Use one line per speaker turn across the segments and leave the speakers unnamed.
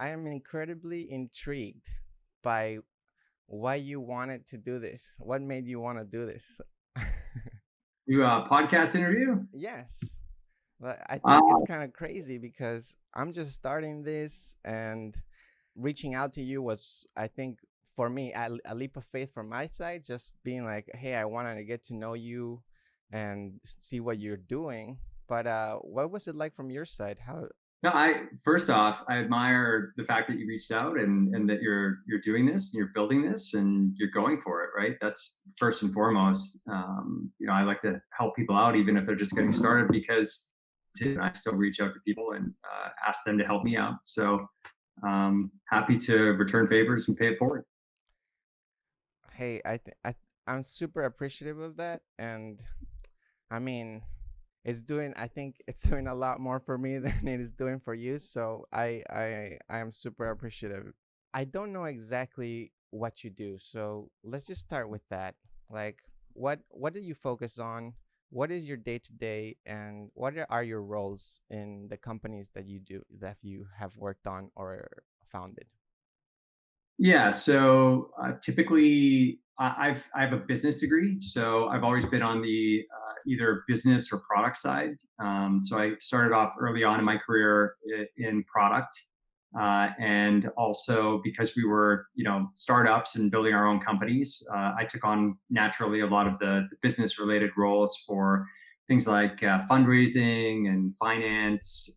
I am incredibly intrigued by why you wanted to do this. What made you want to do this?
Do a podcast interview?
Yes. But I think it's
Uh,
kind of crazy because I'm just starting this, and reaching out to you was, I think, for me, a leap of faith from my side. Just being like, hey, I wanted to get to know you and see what you're doing. But what was it like from your side? How?
no, I first off, I admire the fact that you reached out and that you're doing this and you're building this and you're going for it, right? That's first and foremost. I like to help people out even if they're just getting started because I still reach out to people and ask them to help me out. So happy to return favors and pay it forward.
Hey, I'm super appreciative of that, and I mean, it's doing. I think it's doing a lot more for me than it is doing for you. So I am super appreciative. I don't know exactly what you do, so let's just start with that. Like, what do you focus on? What is your day to day, and what are your roles in the companies that you have worked on or founded?
Yeah, so typically I have a business degree, so I've always been on the either business or product side. So I started off early on in my career in product, and also because we were startups and building our own companies, I took on naturally a lot of the business related roles for things like fundraising and finance,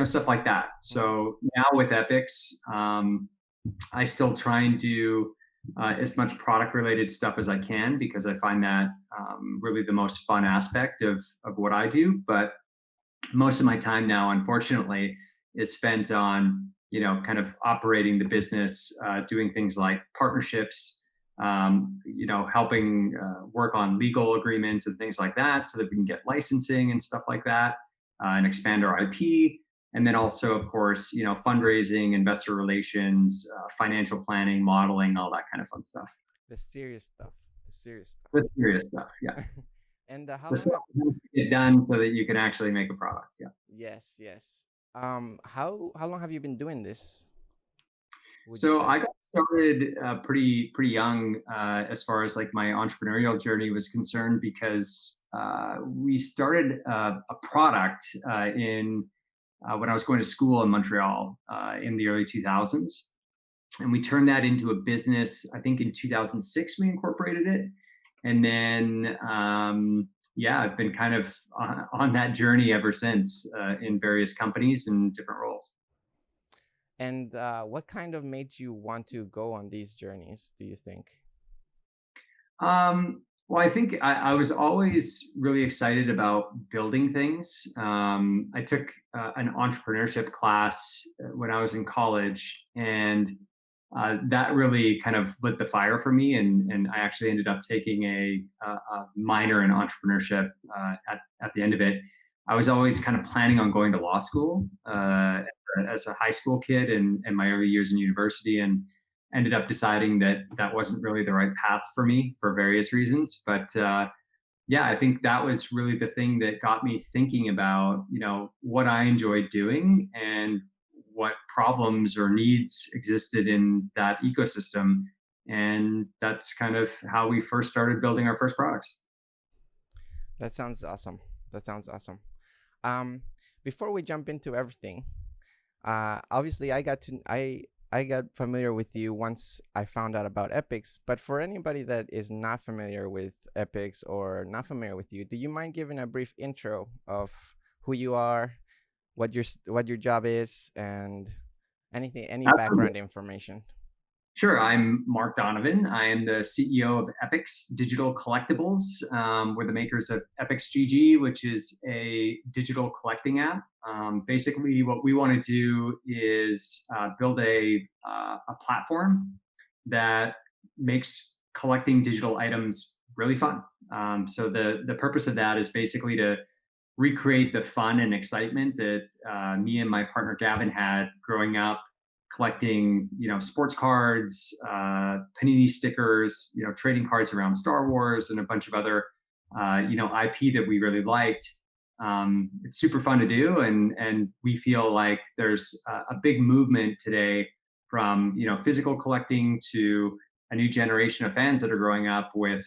stuff like that.
Mm-hmm.
So now with Epics. I still try and do as much product related stuff as I can because I find that really the most fun aspect of what I do. But most of my time now, unfortunately, is spent on kind of operating the business, doing things like partnerships, helping work on legal agreements and things like that, so that we can get licensing and stuff like that, and expand our IP. And then also, of course, fundraising, investor relations, financial planning, modeling, all that kind of fun stuff.
The serious stuff. The serious stuff.
The serious stuff, yeah.
And how
The
long
stuff
have?
that has to get done so that you can actually make a product. Yeah.
Yes, yes. How long have you been doing this? Would you
So
say?
I got started pretty young as far as like my entrepreneurial journey was concerned because we started a product in when I was going to school in Montreal in the early 2000s, and we turned that into a business. I think in 2006 we incorporated it, and then yeah, I've been kind of on that journey ever since in various companies and different roles.
And what kind of made you want to go on these journeys, do you think?
Well, I think I was always really excited about building things. I took an entrepreneurship class when I was in college, and that really kind of lit the fire for me. And I actually ended up taking a minor in entrepreneurship at the end of it. I was always kind of planning on going to law school as a high school kid and my early years in university, and ended up deciding that that wasn't really the right path for me for various reasons. But yeah, I think that was really the thing that got me thinking about, what I enjoyed doing and what problems or needs existed in that ecosystem. And that's kind of how we first started building our first products.
That sounds awesome. That sounds awesome. Um, Before we jump into everything, obviously I got familiar with you once I found out about Epics. But for anybody that is not familiar with Epics or not familiar with you, do you mind giving a brief intro of who you are, what your job is, and any
Absolutely.
background information?
Sure. I'm Mark Donovan. I am the CEO of Epix Digital Collectibles. We're the makers of Epix GG, which is a digital collecting app. Basically, what we want to do is build a platform that makes collecting digital items really fun. So the purpose of that is basically to recreate the fun and excitement that me and my partner Gavin had growing up collecting, sports cards, panini stickers, trading cards around Star Wars and a bunch of other, IP that we really liked. It's super fun to do, and we feel like there's a big movement today from physical collecting to a new generation of fans that are growing up with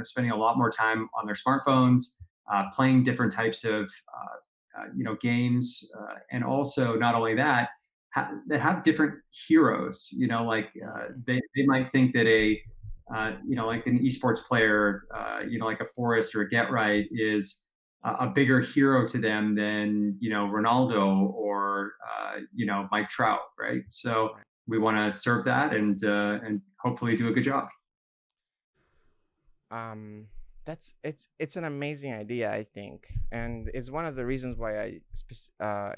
spending a lot more time on their smartphones, playing different types of games, and also not only that, that have different heroes. They might think that like an esports player, like a Forrest or a Get Right is a bigger hero to them than Ronaldo or Mike Trout, right? So
Right.
we want to serve that and hopefully do a good job.
Um, that's it's an amazing idea, I think, and it's one of the reasons why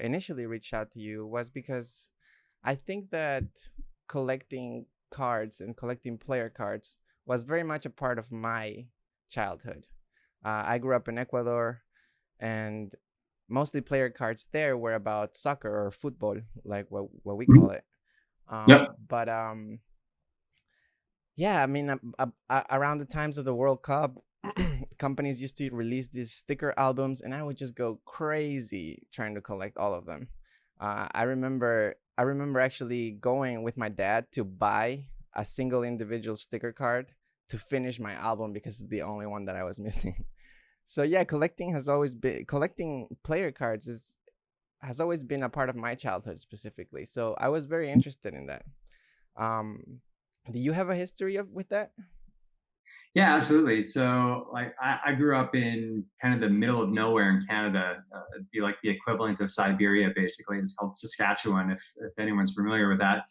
initially reached out to you was because I think that collecting cards and collecting player cards was very much a part of my childhood. I grew up in Ecuador, and mostly player cards there were about soccer or football, like what we call it.
Yep.
But yeah, I mean, around the times of the World Cup, companies used to release these sticker albums, and I would just go crazy trying to collect all of them. I remember actually going with my dad to buy a single individual sticker card to finish my album because it's the only one that I was missing. So yeah, collecting player cards is has always been a part of my childhood specifically. So I was very interested in that. Um, do you have a history of with that?
Yeah, absolutely. So, like, I grew up in kind of the middle of nowhere in Canada. It'd be like the equivalent of Siberia, basically. It's called Saskatchewan, if anyone's familiar with that.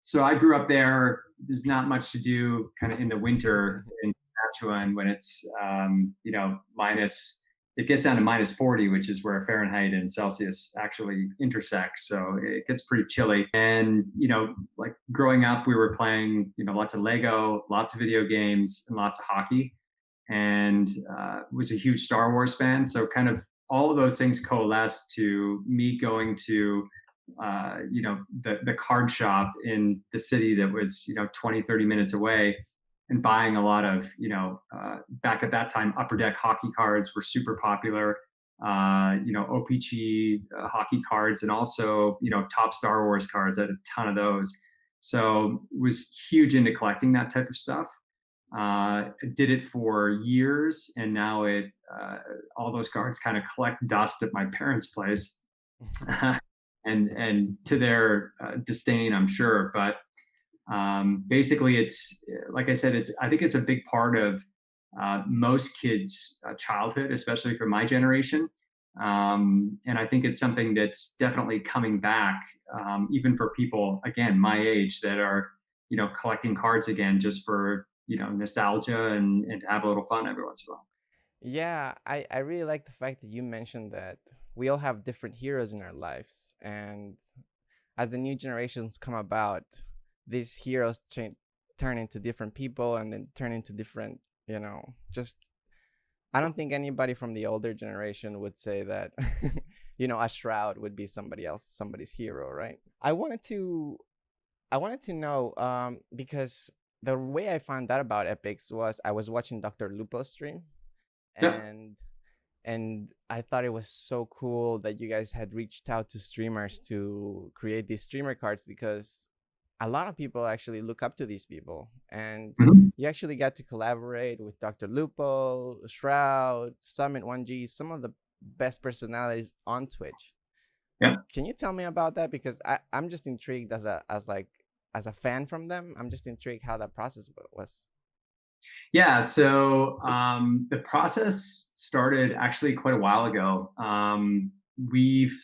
So I grew up there. There's not much to do kind of in the winter in Saskatchewan when it's minus. It gets down to -40, which is where Fahrenheit and Celsius actually intersect. So it gets pretty chilly. And like growing up, we were playing lots of Lego, lots of video games, and lots of hockey. And was a huge Star Wars fan. So kind of all of those things coalesced to me going to the card shop in the city that was 20, 30 minutes away and buying a lot of back at that time upper deck hockey cards were super popular. OPG hockey cards, and also top Star Wars cards. I had a ton of those, so was huge into collecting that type of stuff. Did it for years, and now all those cards kind of collect dust at my parents' place, and to their disdain, I'm sure. But basically, it's like I said, I think it's a big part of most kids' childhood, especially for my generation. And I think it's something that's definitely coming back, even for people again my age that are collecting cards again just for nostalgia and to have a little fun every once in a while.
Yeah, I really like the fact that you mentioned that we all have different heroes in our lives. And as the new generations come about, these heroes turn into different people and then turn into different, just I don't think anybody from the older generation would say that, a Shroud would be somebody's hero, right? I wanted to know, because the way I found out about Epics was I was watching DrLupo stream,
Yeah.
and I thought it was so cool that you guys had reached out to streamers to create these streamer cards, because a lot of people actually look up to these people, and
Mhm.
you actually got to collaborate with DrLupo, Shroud, Summit 1G, some of the best personalities on Twitch.
Yeah.
Can you tell me about that? Because I'm just intrigued as a fan from them. I'm just intrigued how that process was.
Yeah, so the process started actually quite a while ago. We've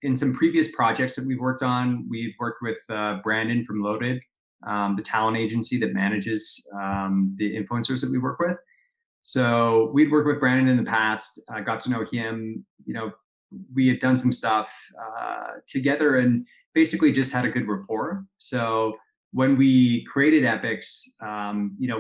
in some previous projects that we've worked on, we've worked with Brandon from Loaded, the talent agency that manages the influencers that we work with. So we'd worked with Brandon in the past. I got to know him. We had done some stuff together, and basically just had a good rapport. So when we created Epics,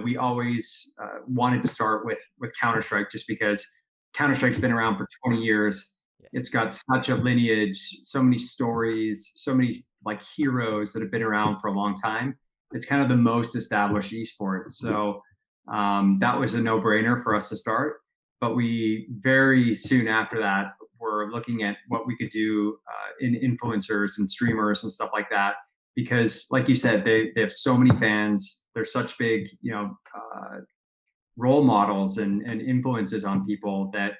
we always wanted to start with Counter Strike, just because Counter Strike's been around for 20 years. It's
Yes.
got such a lineage, so many stories, so many like heroes that have been around for a long time. It's kind of the most established esport. So that was a no-brainer for us to start. but we very soon after that were looking at what we could do in influencers and streamers and stuff like that. Because, like you said, they have so many fans. They're such big, role models and influences on people that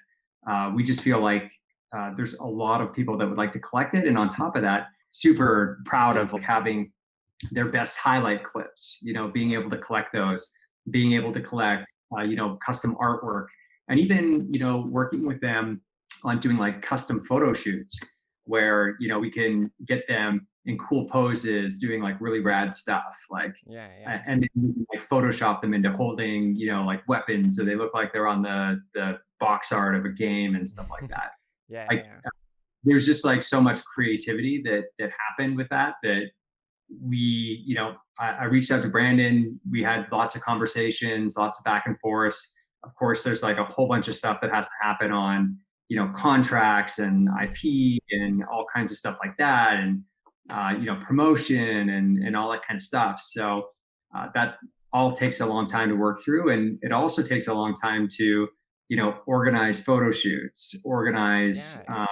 we just feel like there's a lot of people that would like to collect it. And on top of that, super proud of like having their best highlight clips, being able to collect those, being able to collect, custom artwork, and even, working with them on doing like custom photo shoots where, we can get them in cool poses, doing like really rad stuff. Like,
Yeah, yeah.
and then we can like Photoshop them into holding, like weapons. So they look like they're on the box art of a game and stuff like that.
Yeah,
Like,
yeah.
there's just like so much creativity that happened with that we, I reached out to Brandon. We had lots of conversations, lots of back and forth. Of course, there's like a whole bunch of stuff that has to happen on, contracts and IP and all kinds of stuff like that, and promotion and all that kind of stuff. So that all takes a long time to work through, and it also takes a long time to, organize photo shoots, organize
Yeah,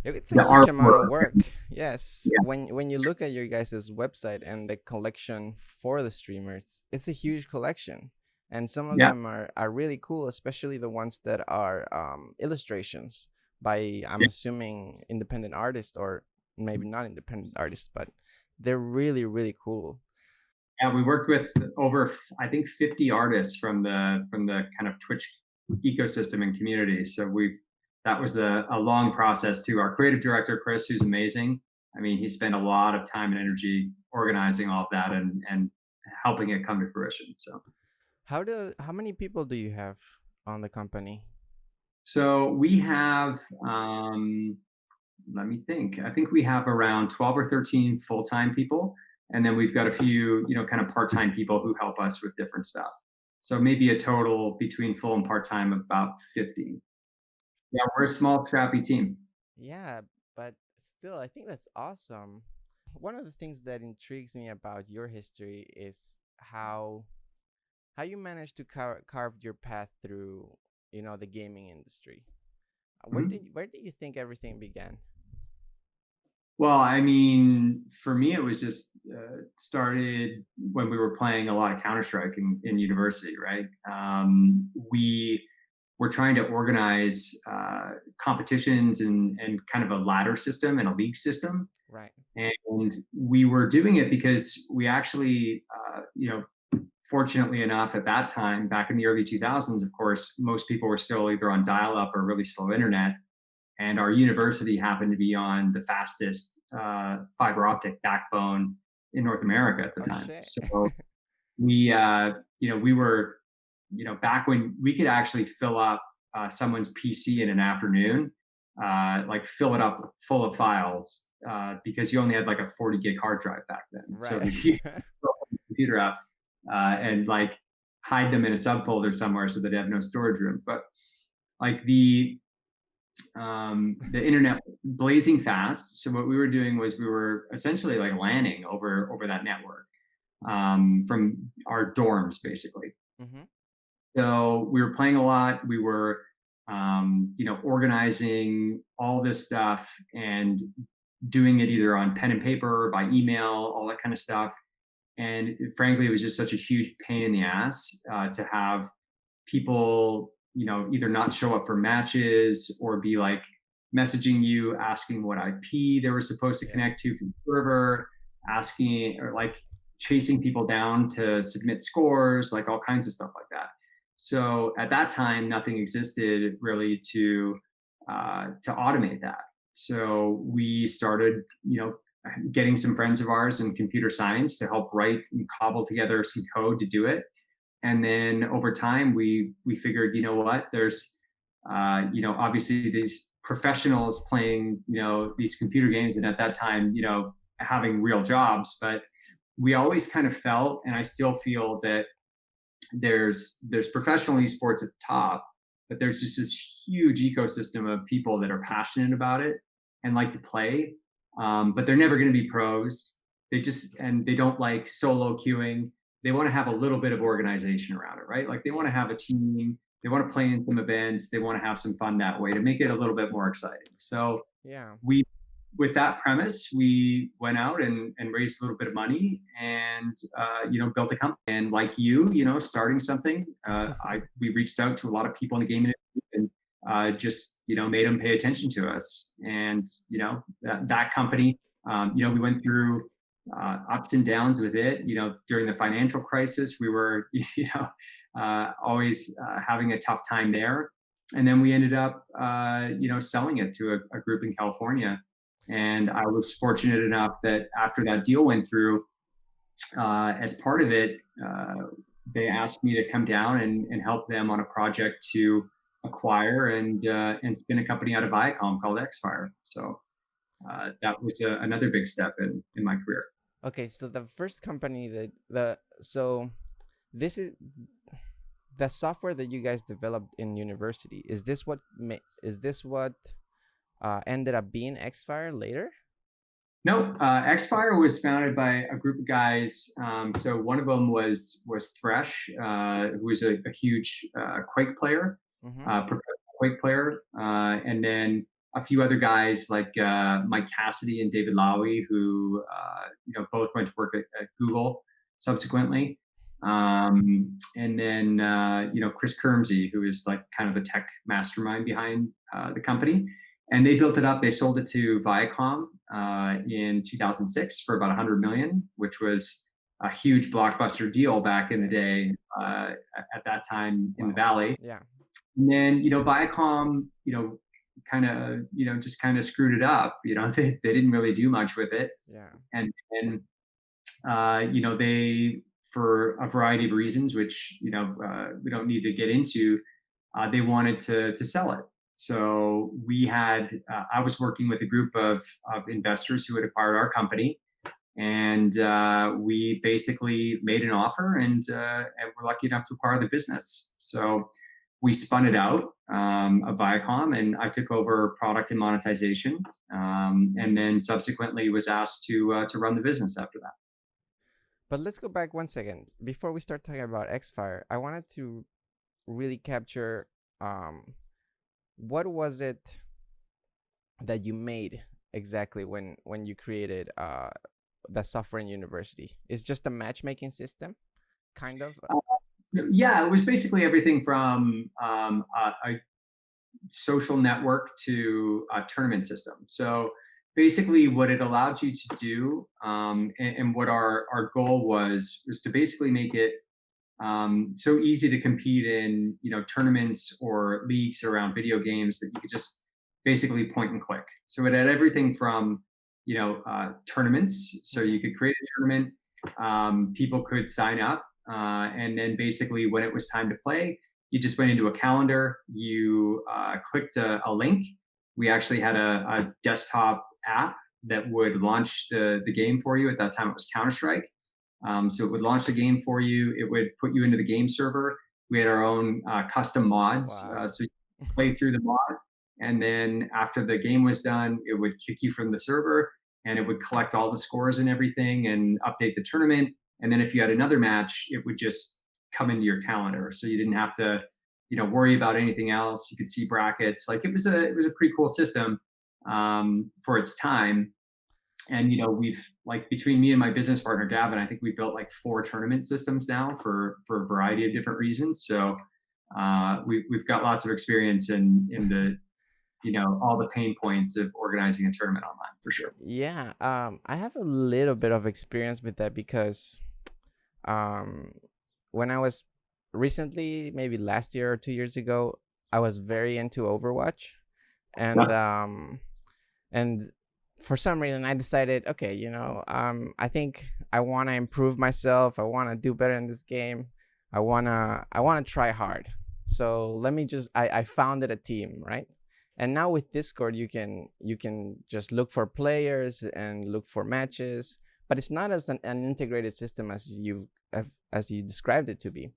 it's a
the
huge amount of
artwork.
work. Yes,
Yeah,
when you look at your guys' website and the collection for the streamers, it's a huge collection, and some of
yeah,
them are really cool, especially the ones that are illustrations by, I'm
yeah.
assuming, independent artists, or maybe not independent artists, but they're really really cool.
Yeah, we worked with over, I think, 50 artists from the kind of Twitch ecosystem and community. So that was a long process too. Our creative director, Chris, who's amazing. I mean, he spent a lot of time and energy organizing all of that and helping it come to fruition.
How many people do you have on the company?
So we have, let me think. I think we have around 12 or 13 full-time people. And then we've got a few, kind of part-time people who help us with different stuff. So maybe a total between full and part-time of about 50. Yeah, we're a small, scrappy team.
Yeah, but still, I think that's awesome. One of the things that intrigues me about your history is how you managed to carve your path through, the gaming industry.
Mhm.
Where did you think everything began?
Well, I mean, for me, it was just started when we were playing a lot of Counter Strike in university, right? We were trying to organize competitions and kind of a ladder system and a league system.
Right.
And we were doing it because we actually, fortunately enough, at that time, back in the early 2000s, of course, most people were still either on dial up or really slow internet. And our university happened to be on the fastest fiber optic backbone in North America at the
Oh
time.
shit.
So we were, back when we could actually fill up someone's PC in an afternoon, like fill it up full of files, because you only had like a 40 gig hard drive back then. So
Right.
you fill the computer up and like hide them in a subfolder somewhere so that they have no storage room. But like the internet blazing fast. So what we were doing was we were essentially like LANing over that network from our dorms, basically.
Mhm.
So we were playing a lot. We were, organizing all this stuff and doing it either on pen and paper, by email, all that kind of stuff. And frankly, it was just such a huge pain in the ass to have people, either not show up for matches or be like messaging you asking what IP they were supposed to connect
Yes.
to from the server, asking or like chasing people down to submit scores, like all kinds of stuff like that. So at that time, nothing existed really to automate that. So we started, getting some friends of ours in computer science to help write and cobble together some code to do it. And then over time, we figured, what, there's, obviously these professionals playing, these computer games, and at that time, having real jobs. But we always kind of felt, and I still feel that there's professional esports at the top, but there's just this huge ecosystem of people that are passionate about it and like to play, but they're never going to be pros. They don't like solo queuing. They want to have a little bit of organization around it, right? Like they want to have
Yes.
a team. They want to play in some events. They want to have some fun that way to make it a little bit more exciting. So
Yeah.
we, with that premise, we went out and raised a little bit of money and, built a company. And like starting something, we reached out to a lot of people in the game industry and just, made them pay attention to us. And, that company, we went through ups and downs with it. During the financial crisis, we were, always having a tough time there. And then we ended up, selling it to a group in California. And I was fortunate enough that after that deal went through, as part of it, they asked me to come down and help them on a project to acquire and spin a company out of Viacom called Xfire. So that was another big step in my career.
Okay, so the first company so this is the software that you guys developed in university. Is this what ended up being Xfire later?
No, Xfire was founded by a group of guys. So one of them was Thresh, who was a huge Quake player, professional Quake player, and then a few other guys like Mike Cassidy and David Lowy, who both went to work at Google subsequently. And then Chris Kermsey, who is like kind of the tech mastermind behind the company. And they built it up. They sold it to Viacom in 2006 for about 100 million, which was a huge blockbuster deal back in the day at that time in the Valley.
Yeah.
And then, Viacom, just kind of screwed it up. They didn't really do much with it.
Yeah.
And then, they, for a variety of reasons, which, we don't need to get into, they wanted to sell it. So I was working with a group of investors who had acquired our company, and we basically made an offer, and we're lucky enough to acquire the business. So we spun it out of Viacom, and I took over product and monetization, and then subsequently was asked to run the business after that.
But let's go back 1 second before we start talking about Xfire. I wanted to really capture what was it that you made exactly when you created the software in university? It's just a matchmaking system, kind of.
Yeah, it was basically everything from a social network to a tournament system. So basically what it allowed you to do, and what our goal was to basically make it so easy to compete in, tournaments or leagues around video games that you could just basically point and click. So it had everything from, tournaments. So you could create a tournament, people could sign up, and then basically when it was time to play, you just went into a calendar, you clicked a link. We actually had a desktop app that would launch the game for you. At that time, it was Counter-Strike. So it would launch the game for you. It would put you into the game server. We had our own custom mods.
Wow.
So you play through the mod. And then after the game was done, it would kick you from the server, and it would collect all the scores and everything and update the tournament. And then if you had another match, it would just come into your calendar. So you didn't have to, worry about anything else. You could see brackets. Like it was a pretty cool system for its time. And we've, like, between me and my business partner Gavin, I think we built like 4 tournament systems now for a variety of different reasons. So we've got lots of experience in the all the pain points of organizing a tournament online, for sure.
Yeah, I have a little bit of experience with that because when I was recently, maybe last year or 2 years ago, I was very into Overwatch, and and for some reason I decided, okay, I think I want to improve myself. I want to do better in this game. I want to try hard. So let me I founded a team, right? And now with Discord, you can just look for players and look for matches, but it's not as an integrated system as you described it to be.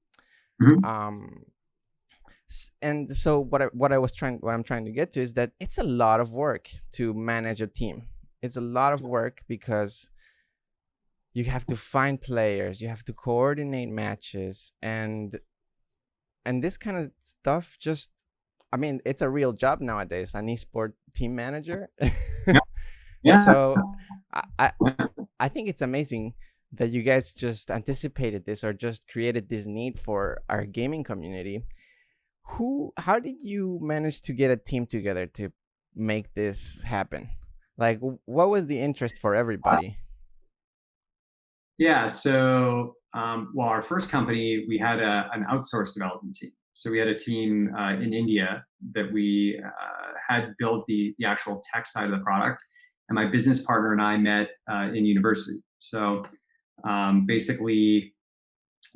Mm-hmm.
And so what I'm trying to get to is that it's a lot of work to manage a team. It's a lot of work because you have to find players, you have to coordinate matches, and and this kind of stuff just, I mean, it's a real job nowadays, an esport team manager.
Yeah, yeah,
So I, I I think it's amazing that you guys just anticipated this or just created this need for our gaming community. How did you manage to get a team together to make this happen? Like, what was the interest for everybody?
yeah. So, well, our first company, we had an outsourced development team. So we had a team in India that we had built the actual tech side of the product, and my business partner and I met in university. So basically,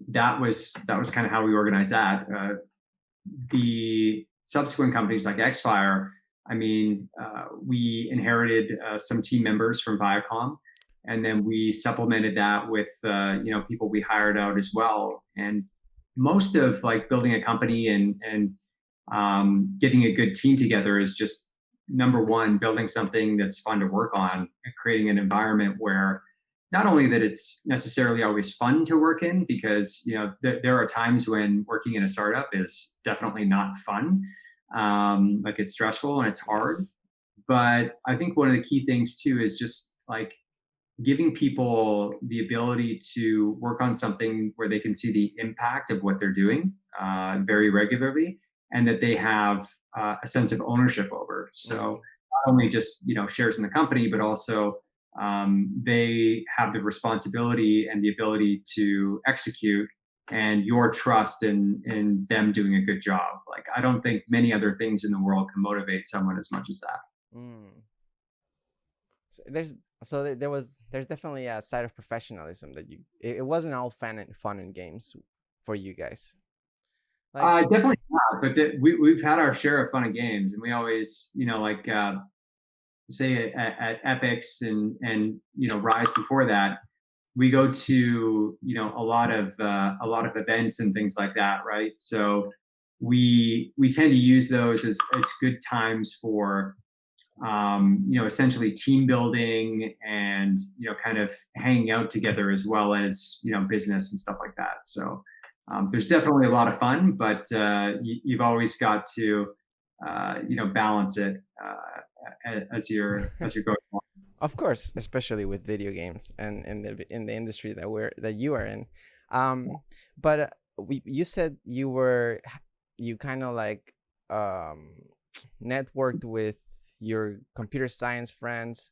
that was kind of how we organized that. The subsequent companies like Xfire, I mean, we inherited some team members from Viacom, and then we supplemented that with people we hired out as well. And most of like building a company and getting a good team together is just number one, building something that's fun to work on and creating an environment where not only that it's necessarily always fun to work in, because there are times when working in a startup is definitely not fun, like it's stressful and it's hard.
Yes.
But I think one of the key things too is just like giving people the ability to work on something where they can see the impact of what they're doing very regularly, and that they have a sense of ownership over. So
Mm.
not only just shares in the company, but also they have the responsibility and the ability to execute, and your trust in them doing a good job. Like I don't think many other things in the world can motivate someone as much as that.
Mm. So there's definitely a side of professionalism that it wasn't all fun and games for you guys. Like,
Definitely not, but we've had our share of fun and games, and we always, like say at Epics and Rise before that, we go to a lot of events and things like that, right? So we tend to use those as good times for essentially team building and kind of hanging out together, as well as business and stuff like that. So there's definitely a lot of fun, but you've always got to balance it as you're going along.
of course, especially with video games and in the industry that you are in. But you said you kind of like um networked with your computer science friends.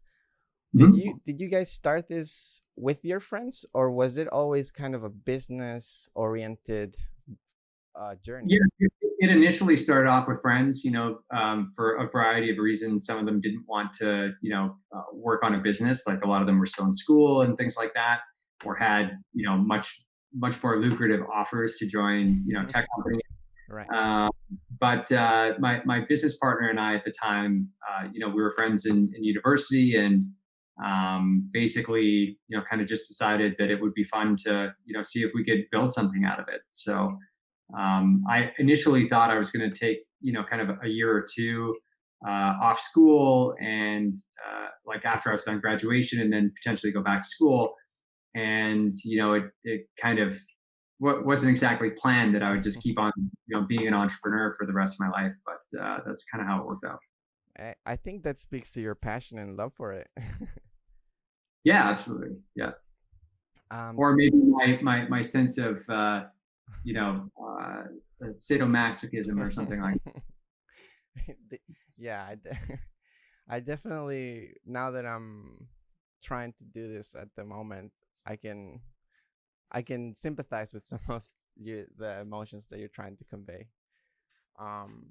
Mhm.
Did you guys start this with your friends, or was it always kind of a business oriented journey?
Yeah, it initially started off with friends, for a variety of reasons. Some of them didn't want to, work on a business. Like a lot of them were still in school and things like that, or had, much more lucrative offers to join, tech companies.
Right.
Uh, but my business partner and I at the time, we were friends in university, and basically, kind of just decided that it would be fun to, see if we could build something out of it. So I initially thought I was going to take, kind of a year or two off school, and like after I was done graduation, and then potentially go back to school. And it kind of wasn't exactly planned that I would just keep on, being an entrepreneur for the rest of my life. But that's kind of how it worked out.
I think that speaks to your passion and love for it.
Yeah, absolutely. Yeah.
um,
Or maybe my sense of you know uh, sadomasochism or something like.
yeah, I definitely, now that I'm trying to do this at the moment, I can I can sympathize with some of the emotions that you're trying to convey. Um,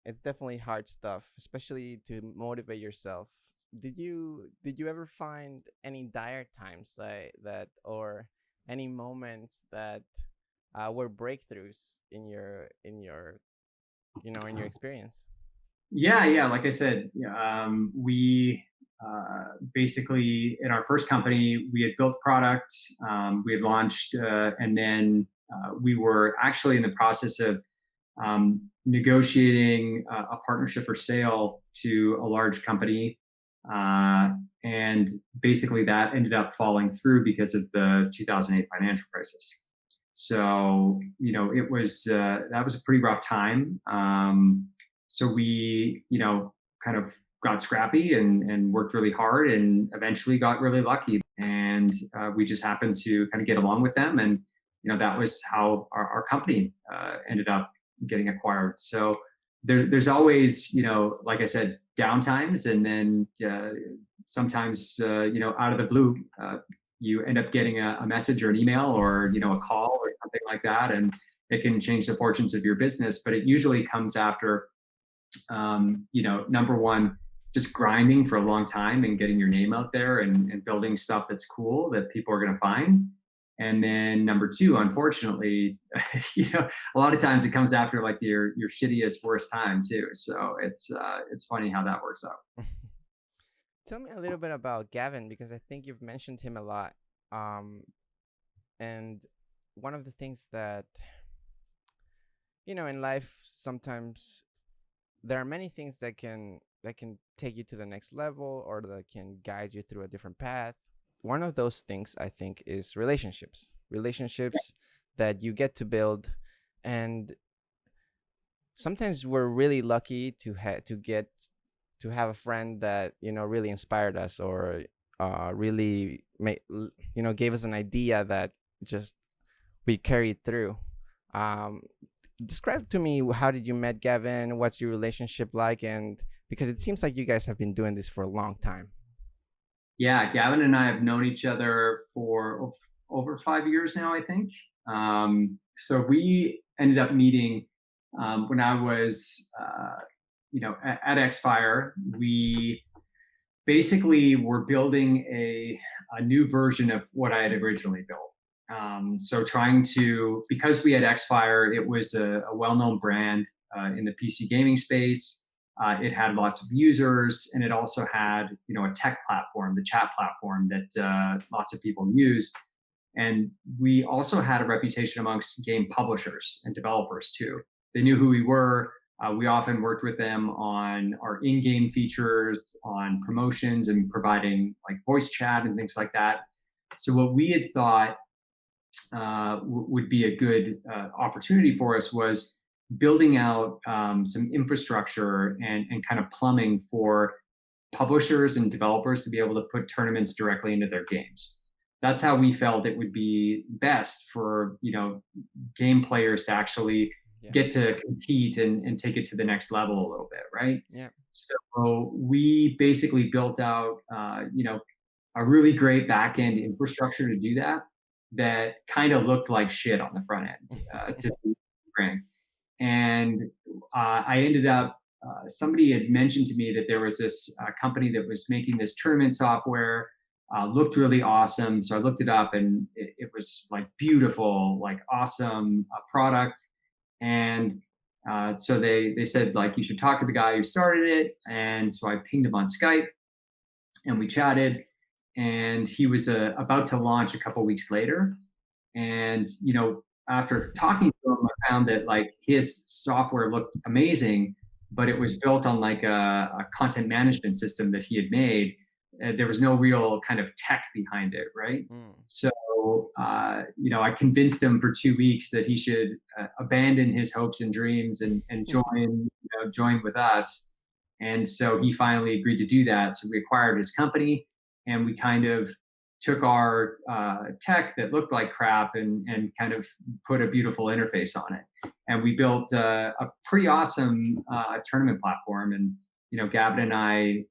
it's definitely hard stuff, especially to motivate yourself. Did you ever find any dire times like that, or any moments that were breakthroughs in your in your experience?
Yeah, yeah. Like I said, yeah, we basically in our first company we had built product, we had launched, and then we were actually in the process of negotiating a partnership or sale to a large company, uh, and basically that ended up falling through because of the 2008 financial crisis. So, it was that was a pretty rough time. So we, kind of got scrappy and worked really hard and eventually got really lucky. And we just happened to kind of get along with them. And, that was how our company ended up getting acquired. So there's always, like I said, downtimes. And then sometimes, out of the blue, you end up getting a message or an email or, a call or something like that. And it can change the fortunes of your business. But it usually comes after number one, just grinding for a long time and getting your name out there and building stuff that's cool that people are going to find. And then number two, unfortunately, a lot of times it comes after like your shittiest, worst time too. So it's funny how that works out.
Tell me a little bit about Gavin, because I think you've mentioned him a lot. Um, and one of the things that, in life, sometimes there are many things that can take you to the next level or that can guide you through a different path. One of those things, I think, is relationships that you get to build. And sometimes we're really lucky to have a friend that really inspired us, or really gave us an idea that just we carried through. um Describe to me, how did you met Gavin? What's your relationship like? And because it seems like you guys have been doing this for a long time.
Yeah, Gavin and I have known each other for over 5 years now, I think. So we ended up meeting when I was, at Xfire. We basically were building a new version of what I had originally built. So trying to, because we had Xfire, it was a well-known brand in the PC gaming space. It had lots of users, and it also had, a tech platform, the chat platform that lots of people use. And we also had a reputation amongst game publishers and developers too. They knew who we were. We often worked with them on our in-game features, on promotions, and providing like voice chat and things like that. So what we had thought would be a good opportunity for us was building out some infrastructure and kind of plumbing for publishers and developers to be able to put tournaments directly into their games. That's how we felt it would be best for game players to actually
Yeah.
get to compete and take it to the next level a little bit, right?
Yeah.
So we basically built out a really great back end infrastructure to do that, that kind of looked like shit on the front end, to be frank. And I ended up, somebody had mentioned to me that there was this company that was making this tournament software, looked really awesome. So I looked it up, and it was like beautiful, like awesome product. And so they said, like, you should talk to the guy who started it. And so I pinged him on Skype and we chatted, and he was about to launch a couple weeks later. And after talking to him, I found that like his software looked amazing, but it was built on like a content management system that he had made. There was no real kind of tech behind it, right?
Mm.
So I convinced him for 2 weeks that he should abandon his hopes and dreams and join with us. And so he finally agreed to do that. So we acquired his company, and we kind of took our tech that looked like crap and kind of put a beautiful interface on it. And we built a pretty awesome tournament platform. And Gavin and I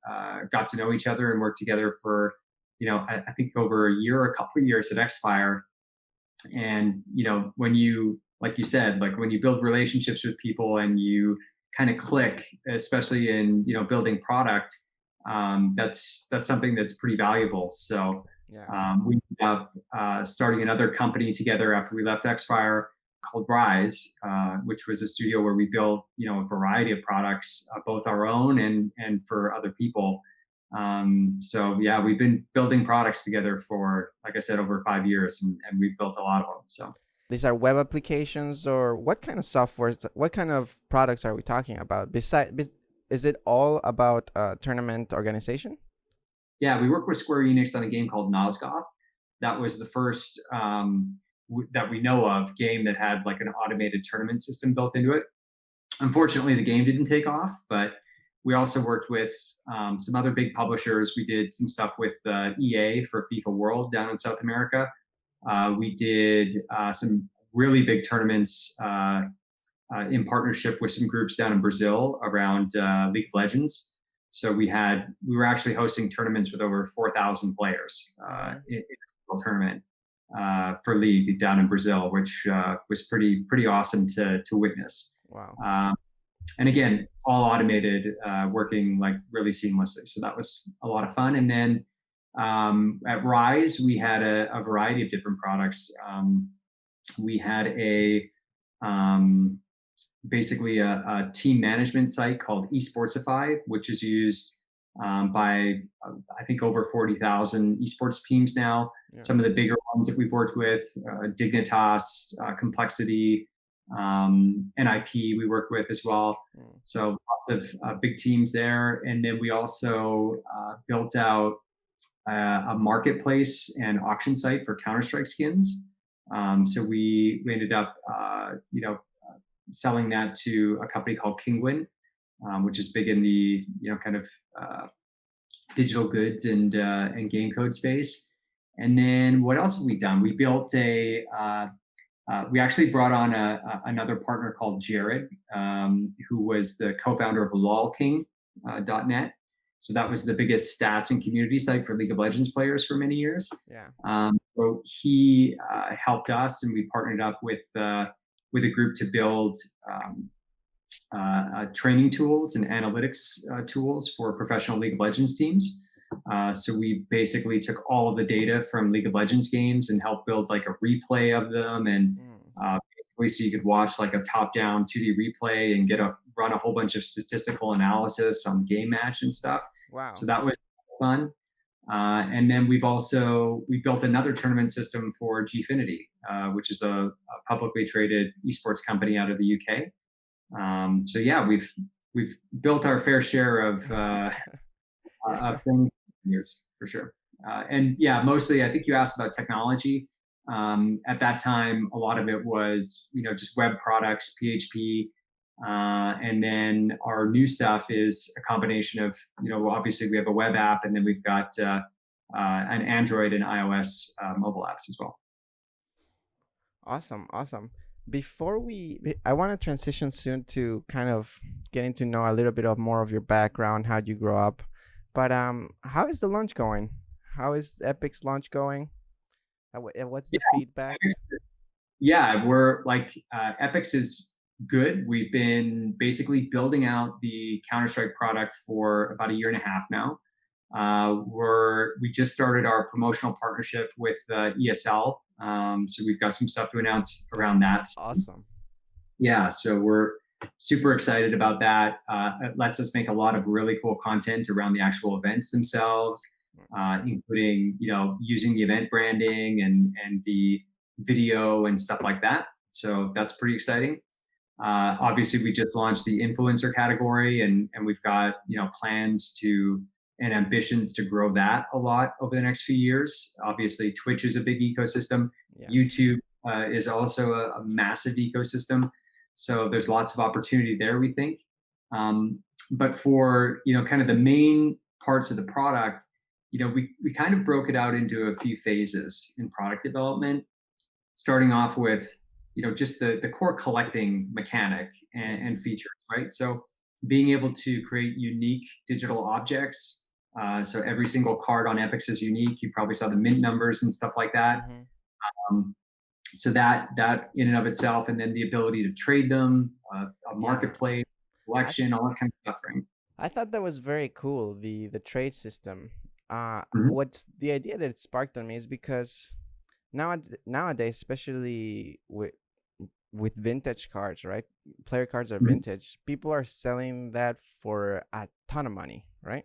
got to know each other and worked together for I think over a couple of years at Xfire. And when you, like you said, like when you build relationships with people and you kind of click, especially in building product, that's something that's pretty valuable. So
Yeah.
we ended up starting another company together after we left Xfire called Rise, which was a studio where we built a variety of products, both our own and for other people. So yeah, we've been building products together for, like I said, over 5 years, and we've built a lot of them. So
These are web applications, or what kind of software? What kind of products are we talking about? Is it all about tournament organization?
yeah, we work with Square Enix on a game called Nosgoth. That was the first that we know of game that had like an automated tournament system built into it. Unfortunately, the game didn't take off, but we also worked with some other big publishers. We did some stuff with EA for FIFA World down in South America. We did some really big tournaments in partnership with some groups down in Brazil around League of Legends. So we were actually hosting tournaments with over 4,000 players in a single tournament for League down in Brazil, which was pretty awesome to witness.
Wow.
And again, all automated, working like really seamlessly. So that was a lot of fun. And then at Rise, we had a variety of different products. We had basically a team management site called eSportsify, which is used by I think over 40,000 esports teams now. Yeah. Some of the bigger ones that we've worked with, Dignitas, Complexity, NIP we worked with as well. So lots of big teams there. And then we also built out a marketplace and auction site for Counter-Strike skins. So we ended up, selling that to a company called Kingwin, which is big in the kind of digital goods and game code space. And then what else have we done? We built we actually brought on another partner called Jared, who was the co-founder of LolKing.net. So that was the biggest stats and community site for League of Legends players for many years. Yeah. So he helped us, and we partnered up with a group to build training tools and analytics tools for professional League of Legends teams. So we basically took all of the data from League of Legends games and helped build like a replay of them, and basically so you could watch like a top-down 2D replay and run a whole bunch of statistical analysis on game match and stuff.
Wow!
So that was fun. And then we built another tournament system for Gfinity, which is a publicly traded esports company out of the UK. So yeah, we've built our fair share of things in years for sure. And yeah, mostly I think you asked about technology. At that time, a lot of it was just web products, PHP. And then our new stuff is a combination of, obviously we have a web app, and then we've got an Android and iOS mobile apps as well.
Awesome. Before I want to transition soon to kind of getting to know a little bit more of your background, how you grow up. But how is the launch going? How is Epic's launch going? What's the feedback?
Yeah, we're like Epic's is good. We've been basically building out the Counter-Strike product for about a year and a half now. We just started our promotional partnership with ESL. So we've got some stuff to announce around that.
Awesome.
Yeah, so we're super excited about that. It lets us make a lot of really cool content around the actual events themselves, including using the event branding and the video and stuff like that. So that's pretty exciting. Obviously, we just launched the influencer category, and we've got plans and ambitions to grow that a lot over the next few years. Obviously, Twitch is a big ecosystem. Yeah. YouTube is also a massive ecosystem. So there's lots of opportunity there, we think. But for kind of the main parts of the product, we kind of broke it out into a few phases in product development, starting off with just the core collecting mechanic and features, right? So being able to create unique digital objects. So every single card on Epix is unique. You probably saw the mint numbers and stuff like that. Mm-hmm. So that in and of itself, and then the ability to trade them, a marketplace, collection, all that kind of stuff, right?
I thought that was very cool, the trade system. What's the idea that it sparked on me is because nowadays, especially with vintage cards, right? Player cards are vintage. People are selling that for a ton of money, right?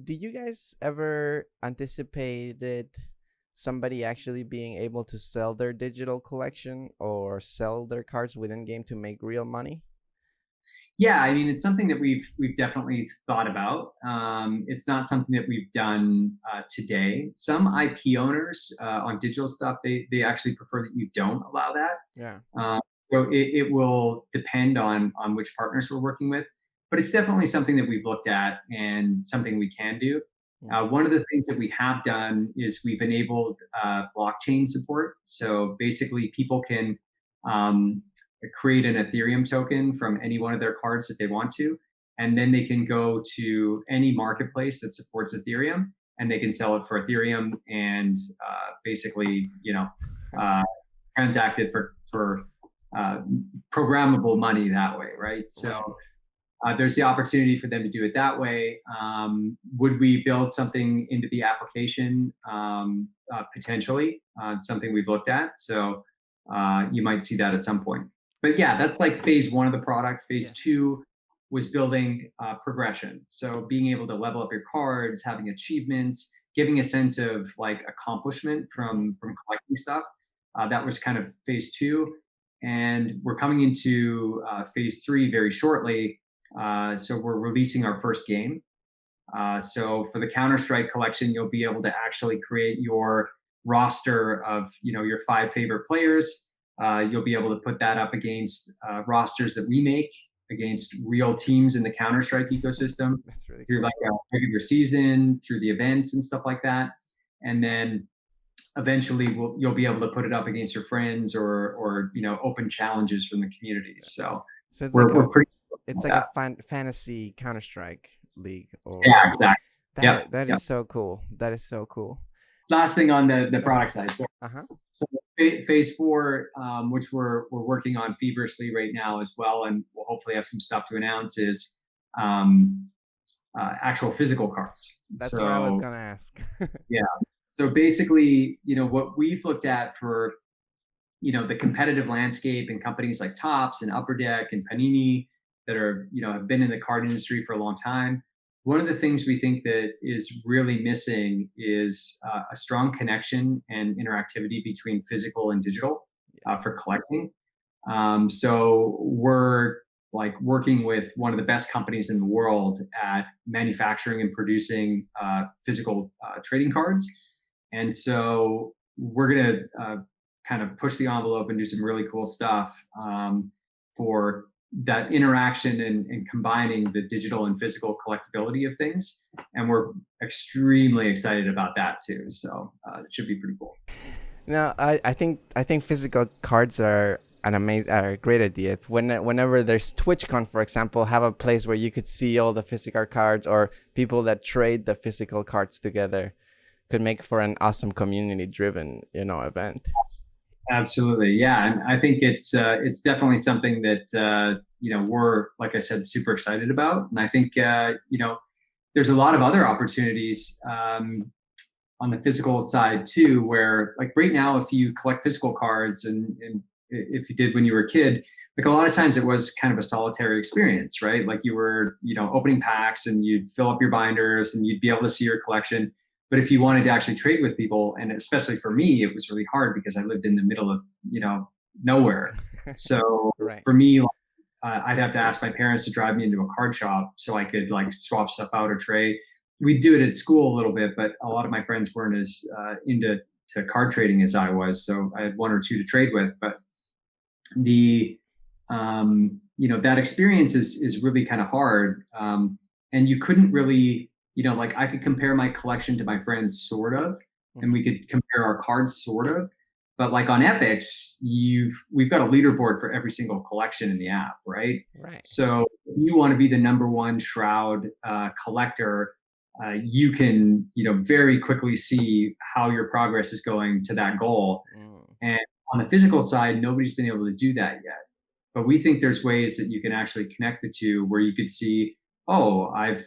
Did you guys ever anticipated somebody actually being able to sell their digital collection or sell their cards within game to make real money?
Yeah, I mean, it's something that we've definitely thought about. It's not something that we've done today. Some IP owners on digital stuff, they actually prefer that you don't allow that.
Yeah.
Uh, so it will depend on which partners we're working with, but it's definitely something that we've looked at and something we can do.
Mm.
One of the things that we have done is we've enabled blockchain support. So basically, people can um, create an Ethereum token from any one of their cards that they want to, and then they can go to any marketplace that supports Ethereum, and they can sell it for Ethereum and basically, uh, transact it for uh, programmable money that way, right? So
Right.
there's the opportunity for them to do it that way. Would we build something into the application? Potentially, something we've looked at. So you might see that at some point. But yeah, that's like phase one of the product. Phase
Yes.
two was building progression. So being able to level up your cards, having achievements, giving a sense of like accomplishment
Mm-hmm.
from collecting stuff. That was kind of phase two. And we're coming into phase three very shortly, so we're releasing our first game. So for the Counter Strike collection, you'll be able to actually create your roster of your five favorite players. You'll be able to put that up against rosters that we make against real teams in the Counter Strike ecosystem
That's really
through
cool.
like a regular season, through the events and stuff like that. And then eventually you'll be able to put it up against your friends or open challenges from the community. So
So
we're pretty
it's
with
like a
that.
fantasy Counter Strike league, or
Yeah, exactly. Yep.
that
Yep.
is so cool. That is so cool.
Last thing on the product side. So,
Uh-huh.
so phase four, which we're working on feverishly right now as well, and we'll hopefully have some stuff to announce, is um, actual physical cards.
That's what I was
So
gonna ask.
yeah. So basically, what we've looked at for the competitive landscape and companies like Tops and Upper Deck and Panini that are have been in the card industry for a long time. One of the things we think that is really missing is a strong connection and interactivity between physical and digital
Yes.
for collecting. So we're like working with one of the best companies in the world at manufacturing and producing physical trading cards, and so we're going to kind of push the envelope and do some really cool stuff for that interaction and combining the digital and physical collectability of things. And we're extremely excited about that too. So it should be pretty cool.
No, I think physical cards are are a great idea. Whenever there's TwitchCon, for example, have a place where you could see all the physical cards, or people that trade the physical cards together, could make for an awesome community driven, event.
Absolutely, yeah, and I think it's definitely something that we're, like I said, super excited about, and I think there's a lot of other opportunities on the physical side too, where like right now, if you collect physical cards and if you did when you were a kid, like a lot of times it was kind of a solitary experience, right? Like you were, opening packs and you'd fill up your binders and you'd be able to see your collection. But if you wanted to actually trade with people, and especially for me, it was really hard because I lived in the middle of, nowhere. So
Right.
for me, I'd have to ask my parents to drive me into a card shop so I could like swap stuff out or trade. We'd do it at school a little bit, but a lot of my friends weren't as into card trading as I was. So I had one or two to trade with, but the that experience is really kind of hard, and you couldn't really like I could compare my collection to my friends sort of, and
Hmm.
we could compare our cards sort of, but like on Epics we've got a leaderboard for every single collection in the app, right?
Right.
So if you want to be the number one shroud collector, you can very quickly see how your progress is going to that goal.
Mm.
And on the physical side, nobody's been able to do that yet. But we think there's ways that you can actually connect the two, where you could see, oh, I've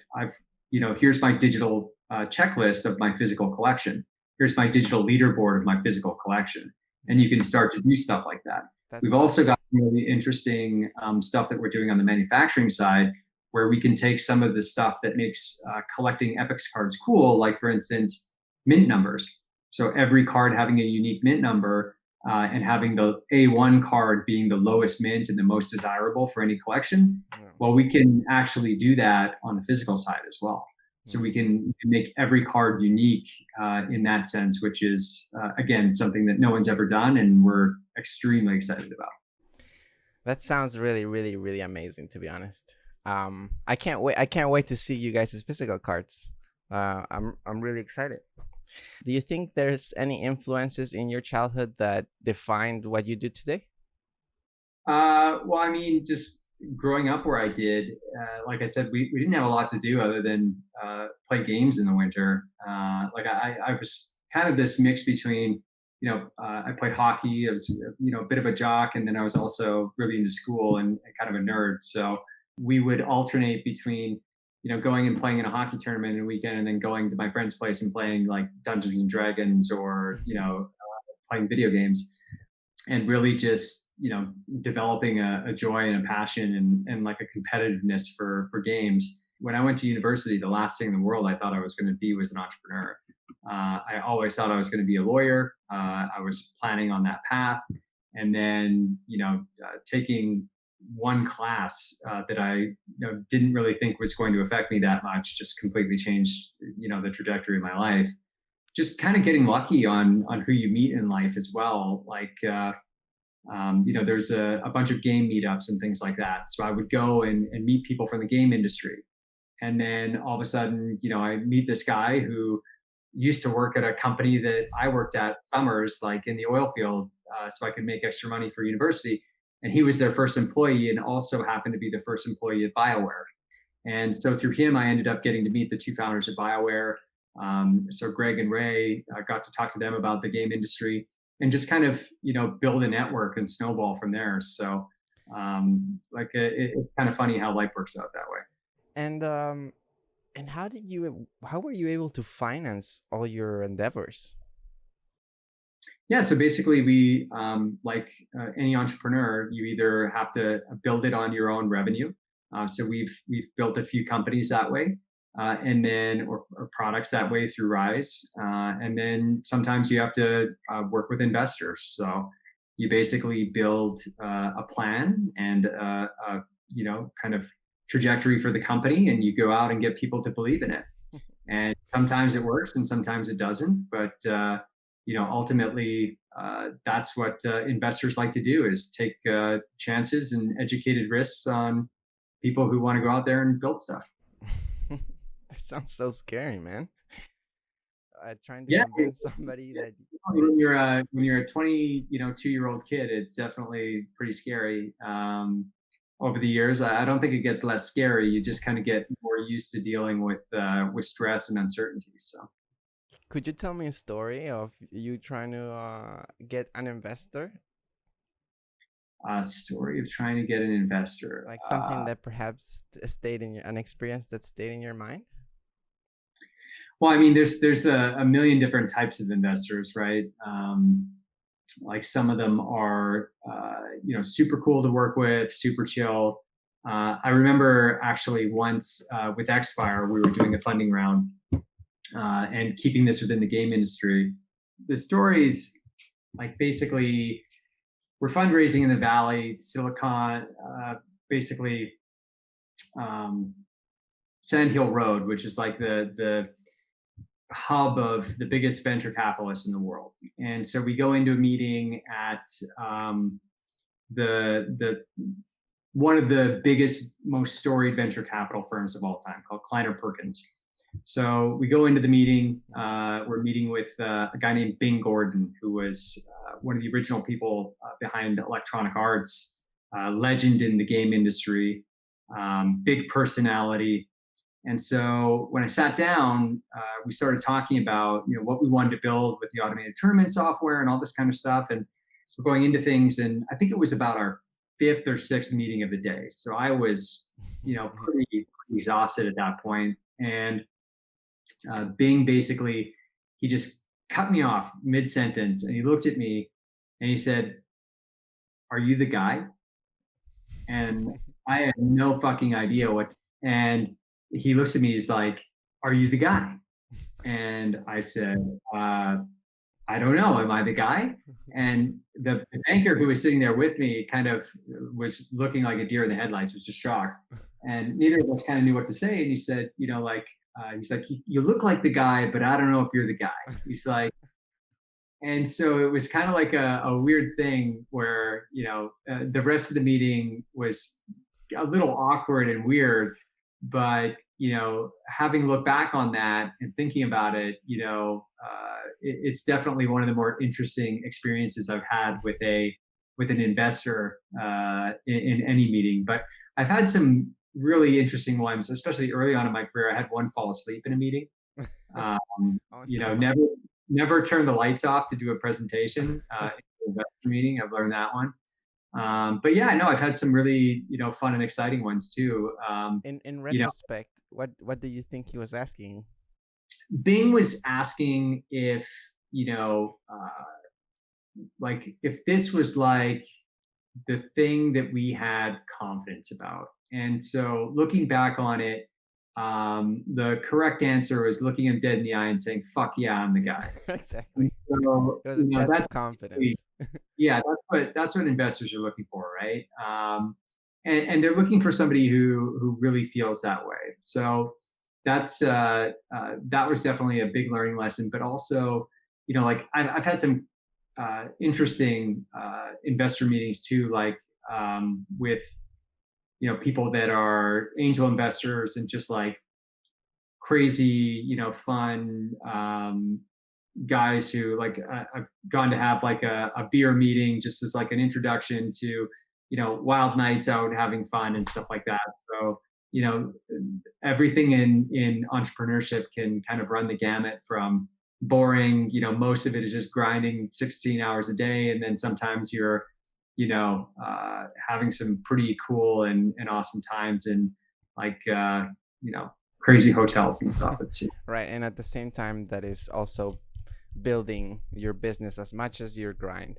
here's my digital checklist of my physical collection. Here's my digital leaderboard of my physical collection, and you can start to do stuff like that.
That's
We've also
awesome.
got some really interesting stuff that we're doing on the manufacturing side, where we can take some of the stuff that makes collecting Epix cards cool, like for instance, mint numbers. So every card having a unique mint number, and having the A1 card being the lowest mint and the most desirable for any collection.
Yeah.
Well, we can actually do that on the physical side as well. So we
Mm.
can make every card unique in that sense, which is, again, something that no one's ever done and we're extremely excited about.
That sounds really, really, really amazing. To be honest, I can't wait. I can't wait to see you guys' physical cards. I'm really excited. Do you think there's any influences in your childhood that defined what you do today?
Well, I mean, just growing up where I did, like I said, we didn't have a lot to do other than play games in the winter. Like I was kind of this mix between, I played hockey. I was, a bit of a jock, and then I was also really into school and kind of a nerd. So we would alternate between, going and playing in a hockey tournament in a weekend, and then going to my friend's place and playing like Dungeons and Dragons or, playing video games, and really just developing a joy and a passion and like a competitiveness for games. When I went to university, the last thing in the world I thought I was going to be was an entrepreneur. I always thought I was going to be a lawyer. I was planning on that path, and then taking one class that I didn't really think was going to affect me that much just completely changed the trajectory of my life. Just kind of getting lucky on who you meet in life as well. Like there's a bunch of game meetups and things like that. So I would go and meet people from the game industry. And then all of a sudden, I meet this guy who used to work at a company that I worked at summers, like in the oil field, so I could make extra money for university. And he was their first employee and also happened to be the first employee at BioWare. And so through him, I ended up getting to meet the two founders of BioWare. So Greg and Ray, I got to talk to them about the game industry and just kind of build a network and snowball from there. So it's kind of funny how life works out that way.
And how were you able to finance all your endeavors?
Yeah, so basically we like any entrepreneur, you either have to build it on your own revenue. So we've built a few companies that way, and then or products that way through Rise, and then sometimes you have to work with investors. So you basically build a plan and kind of trajectory for the company, and you go out and get people to believe in it. And sometimes it works, and sometimes it doesn't. But ultimately, that's what investors like to do: is take chances and educated risks on people who want to go out there and build stuff.
That sounds so scary, man. Trying to
Yeah,
convince somebody that
when you're a 2-year-old kid, it's definitely pretty scary. Over the years, I don't think it gets less scary. You just kind of get more used to dealing with stress and uncertainty. So,
could you tell me a story of you trying to get an investor?
story of trying to get an investor.
Like something that perhaps stayed in an experience that stayed in your mind?
Well, I mean, there's a million different types of investors, right? Like some of them are, super cool to work with, super chill. I remember actually once with Xfire, we were doing a funding round, and keeping this within the game industry. The story is like basically we're fundraising in the Valley, Silicon, basically Sand Hill Road, which is like the hub of the biggest venture capitalists in the world. And so we go into a meeting at the one of the biggest, most storied venture capital firms of all time, called Kleiner Perkins. So we go into the meeting. We're meeting with a guy named Bing Gordon, who was one of the original people behind Electronic Arts, legend in the game industry, big personality. And so when I sat down, we started talking about what we wanted to build with the automated tournament software and all this kind of stuff. And we're going into things, and I think it was about our fifth or sixth meeting of the day. So I was, pretty exhausted at that point. And Bing basically, he just cut me off mid sentence, and he looked at me and he said, "Are you the guy?" And I had no fucking idea what. And he looks at me, he's like, "Are you the guy?" And I said, I don't know. Am I the guy? And the banker who was sitting there with me kind of was looking like a deer in the headlights, was just shocked. And neither of us kind of knew what to say. And he said, he's like, you look like the guy, but I don't know if you're the guy. He's like, and so it was kind of like a weird thing where, the rest of the meeting was a little awkward and weird, but, having looked back on that and thinking about it, it's definitely one of the more interesting experiences I've had with an investor in any meeting. But I've had some really interesting ones, especially early on in my career. I had one fall asleep in a meeting.
Oh no.
Never turn the lights off to do a presentation in an investor meeting. I've learned that one. But yeah, no, I've had some really fun and exciting ones too.
In
You know,
retrospect, what do you think he was asking?
Bing was asking if you know, like if this was like the thing that we had confidence about. And so looking back on it, the correct answer was looking him dead in the eye and saying, "Fuck yeah, I'm the guy."
Exactly.
So,
It was a test
that's
of confidence.
yeah, that's what investors are looking for, right? And they're looking for somebody who really feels that way. So that was definitely a big learning lesson. But also, like I've had some interesting investor meetings too, like with people that are angel investors and just like crazy, fun guys who like I've gone to have like a beer meeting just as like an introduction to wild nights out having fun and stuff like that. So everything in entrepreneurship can kind of run the gamut from boring, most of it is just grinding 16 hours a day, and then sometimes you're having some pretty cool and awesome times in like crazy hotels and stuff. It's
Right, and at the same time, that is also building your business as much as your grind.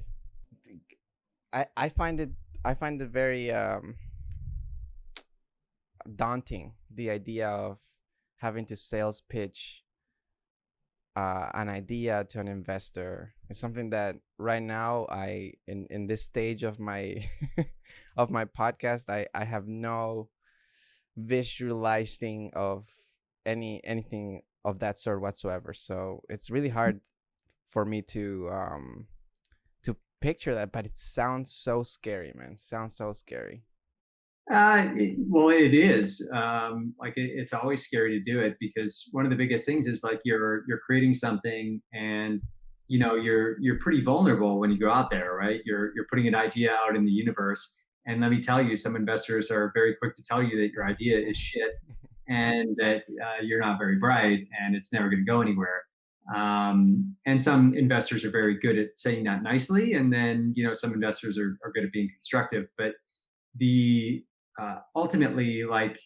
I find it very daunting, the idea of having to sales pitch an idea to an investor. It's something that right now, I in this stage of my of my podcast, I have no visualizing of anything of that sort whatsoever. So it's really hard for me to picture that, but it sounds so scary, man. It sounds so scary.
well, it is. It's always scary to do it because one of the biggest things is like you're creating something, and you're pretty vulnerable when you go out there, right? You're putting an idea out in the universe, and let me tell you, some investors are very quick to tell you that your idea is shit and that you're not very bright and it's never going to go anywhere. And some investors are very good at saying that nicely, and then some investors are good at being constructive, but the ultimately like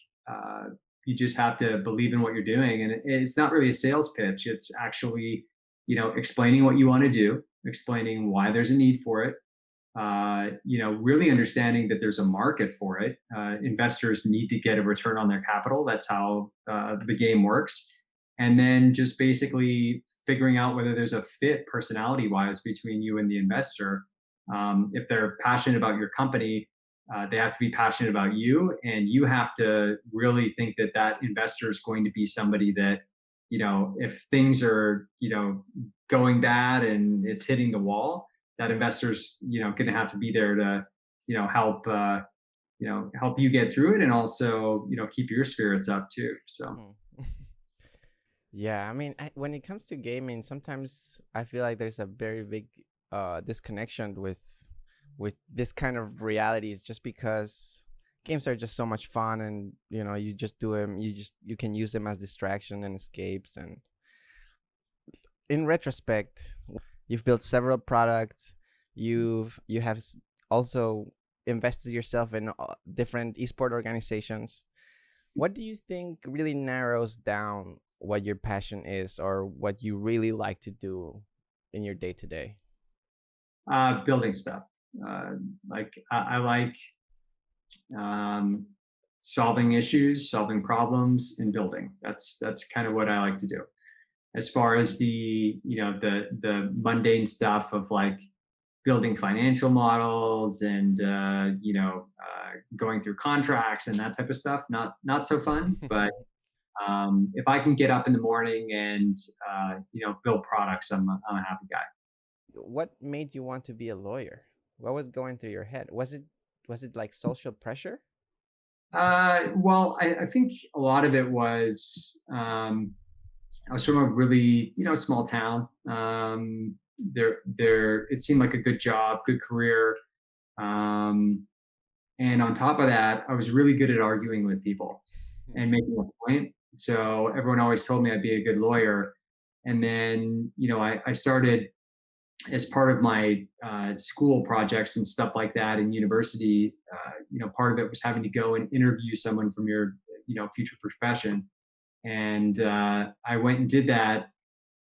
you just have to believe in what you're doing, and it's not really a sales pitch. It's actually explaining what you want to do, explaining why there's a need for it, really understanding that there's a market for it. Investors need to get a return on their capital. That's how the game works. And then just basically figuring out whether there's a fit personality wise between you and the investor. If they're passionate about your company, they have to be passionate about you, and you have to really think that that investor is going to be somebody that, if things are, going bad and it's hitting the wall, that investor's, going to have to be there to, help, help you get through it, and also, keep your spirits up too. So.
Hmm. Yeah, I mean, when it comes to gaming, sometimes I feel like there's a very big disconnection with this kind of realities, just because games are just so much fun, and you just do them, you can use them as distraction and escapes. And in retrospect, you've built several products. You have also invested yourself in different esport organizations. What do you think really narrows down what your passion is, or what you really like to do in your day to day?
Building stuff. I like um, solving issues, solving problems, and building. That's kind of what I like to do. as far as the mundane stuff of like building financial models and going through contracts and that type of stuff. Not so fun, but if I can get up in the morning and build products, I'm a happy guy.
What made you want to be a lawyer? What was going through your head? Was it like social pressure?
Well, I think a lot of it was I was from a really small town. There it seemed like a good job, good career, um, and on top of that, I was really good at arguing with people and making a point. So everyone always told me I'd be a good lawyer. And then I started as part of my school projects and stuff like that in university. Part of it was having to go and interview someone from your future profession, and I went and did that.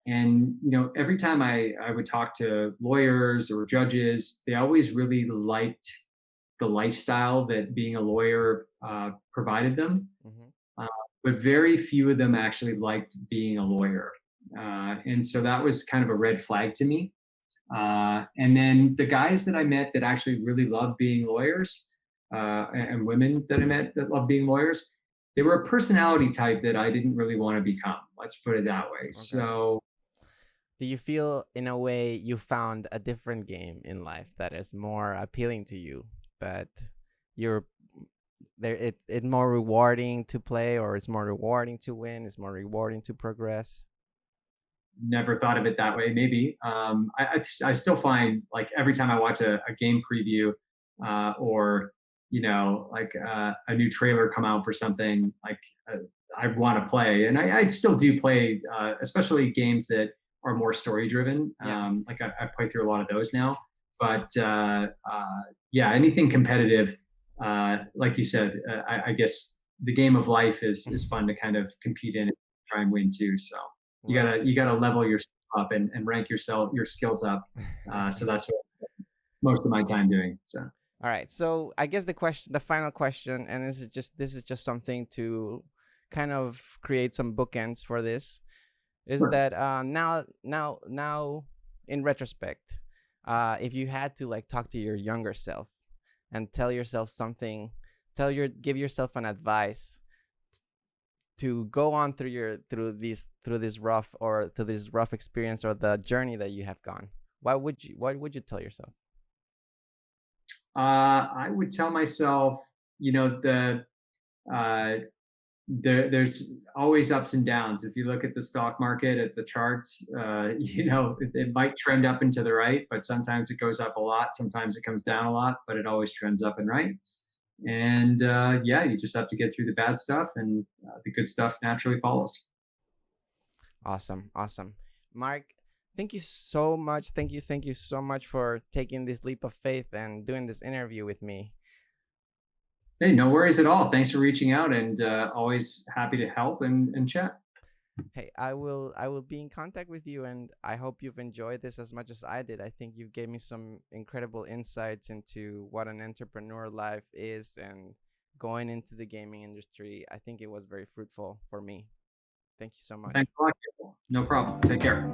And every time I would talk to lawyers or judges, they always really liked the lifestyle that being a lawyer provided them,
Hmm.
uh, but very few of them actually liked being a lawyer, and so that was kind of a red flag to me. And then the guys that I met that actually really loved being lawyers, and women that I met that love being lawyers, they were a personality type that I didn't really want to become. Let's put it that way.
Okay.
So
Do you feel in a way you found a different game in life that is more appealing to you? That you're there it more rewarding to play, or it's more rewarding to win, it's more rewarding to progress?
never thought of it that way. Maybe I still find like every time I watch a game preview or like a new trailer come out for something, like I want to play, and I still do play, especially games that are more story driven.
Yeah.
Like I play through a lot of those now, but yeah, anything competitive, like you said, I guess the game of life is fun to kind of compete in and try and win too. So
Right.
you gotta level yourself up and rank your skills up. So that's what most of my time doing. So
All right. So I guess the final question, and this is just something to kind of create some bookends for this, is
sure.
that now in retrospect, if you had to like talk to your younger self and tell yourself something, give yourself an advice to go on through this rough experience or the journey that you have gone, what would you tell yourself?
I would tell myself, uh, there's always ups and downs. If you look at the stock market, at the charts, it might trend up and to the right, but sometimes it goes up a lot. Sometimes it comes down a lot, but it always trends up and right. And yeah, you just have to get through the bad stuff, and the good stuff naturally follows.
Awesome, awesome. Mark, thank you so much. Thank you so much for taking this leap of faith and doing this interview with me.
Hey, no worries at all. Thanks for reaching out, and always happy to help and chat.
Hey, I will be in contact with you, and I hope you've enjoyed this as much as I did. I think you gave me some incredible insights into what an entrepreneur life is and going into the gaming industry. I think it was very fruitful for me. Thank you so much.
Thanks a lot. No problem. Take care.